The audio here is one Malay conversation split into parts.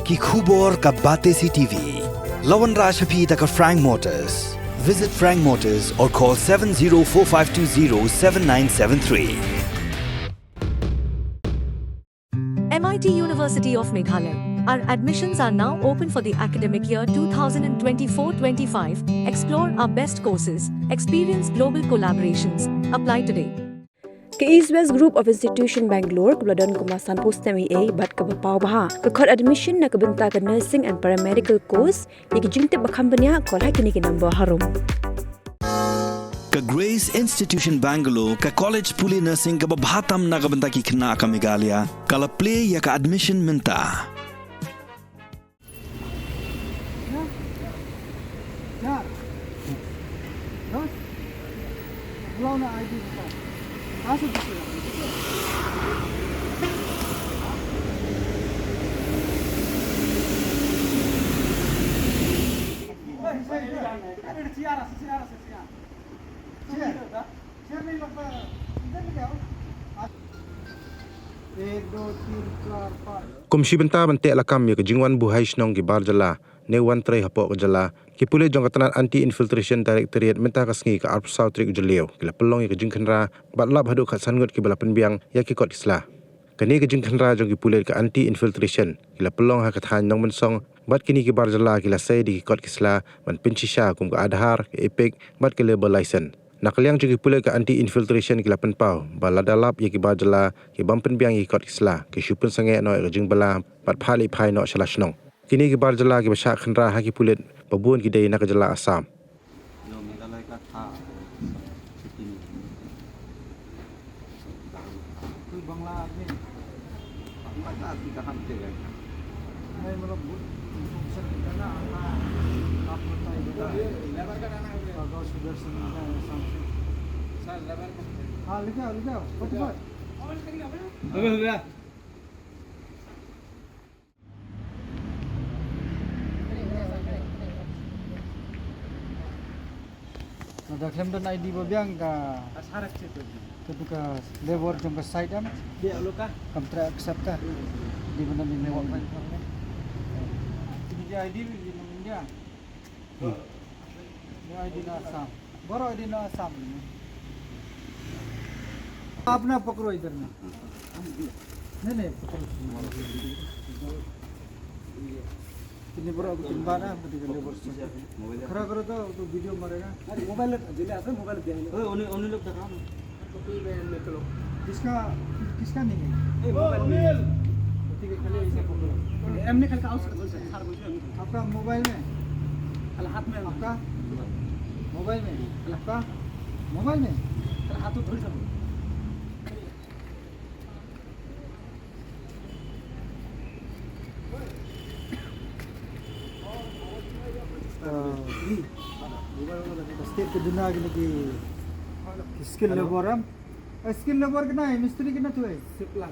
ki khubor ka bate si TV. Lawan Rashaphi taka Frank Motors. Visit Frank Motors or call 7045207973. MIT University of Meghalaya. Our admissions are now open for the academic year 2024-25. Explore our best courses, experience global collaborations. Apply today. Ke East West Group of Institution Bangalore kebeladon kemasan post MA bat ke bapau baha ke kod admission na kebenta ke nursing and paramedical course yang jingte bakam benya kol hakini ke number harum. Ka Grace Institution Bangalore ka College Pulit Nursing ka babhatam na kabenta ki Khynra ka Meghalaya kala play ya ka admission minta. Komisi benta bentek lakam ya ke jingwan buhai Shillong ki bar Jylla ne wan Trei hapok ke Jylla ki Pulit jong katanan anti infiltration directorate menta ka sngi ka arp south trik Jylla ki la pelong ya ke jing Khynra bat lap haduk khat sangut ki bala penbiang ya ki kot isla kani ke jing Khynra jong ki Pulit ka anti infiltration ki la pelong ha ka than nong mensong bat kini ki bar Jylla ki la sai di ki kot kisla ban pinchisha kum ka adhar ke epic bat ke label license nakaliang juga Pulit ke anti infiltration ki lapan pau bala dalap ya ki bar Jylla ki bam penbiang ki kot kisla ki syupun sange no ke jing bala bat phali phai no shala Shillong kini ki bar Jylla ki basha Khynra ha ki Pulit babun ki dei nak Jylla Assam Ada claim dan ID babiang ka asarak situ. Ketika labor jong ka side am dia luka kontra accept ka. Di mana ni lewat kan. Ini dia ID di India. Dia ID na Assam. Baro ID na Assam. अपना पकड़ो इधर में नहीं लेबर तिनबार है लेबर खरा करो तो वीडियो मारेगा मोबाइल जिले आते मोबाइल उन्हीं लोग दिखाओ किसका किसका नहीं है मोबाइल ठीक है खाली ऐसे पकड़ो एमने खाली आउट आपका मोबाइल में हाथ में आपका मोबाइल में आपका मोबाइल में हाथ तो थोड़ी सा स्टेट के दुनिया के लगी स्किल लेबर हम स्किल लेबर के ना है मिस्त्री के ना तो है सिपला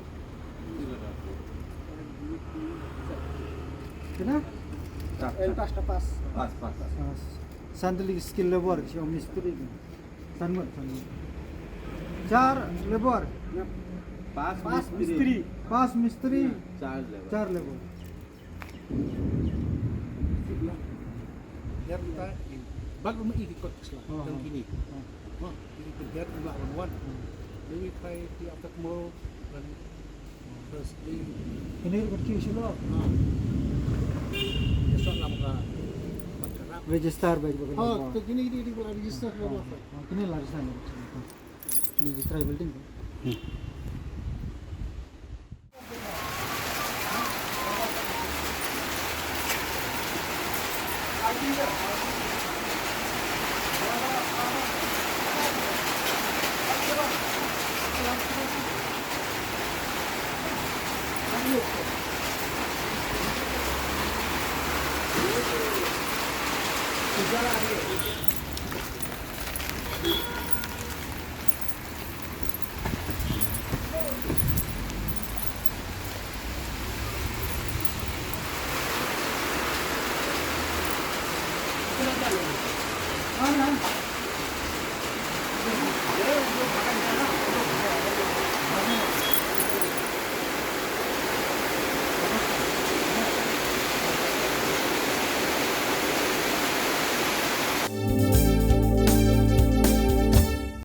कितना एल पास संतली स्किल लेबर जो मिस्त्री के संमत चार लेबर पास मिस्त्री चार labour Bag mo ikot sila ng kini. Ikot ba one. Maybe try the after tomorrow and Thursday. Ini kerja sila. Besok lang ka. Register baik baik. Oh, kini ko register ko. Kini lah register. Ini Trei building. Ano?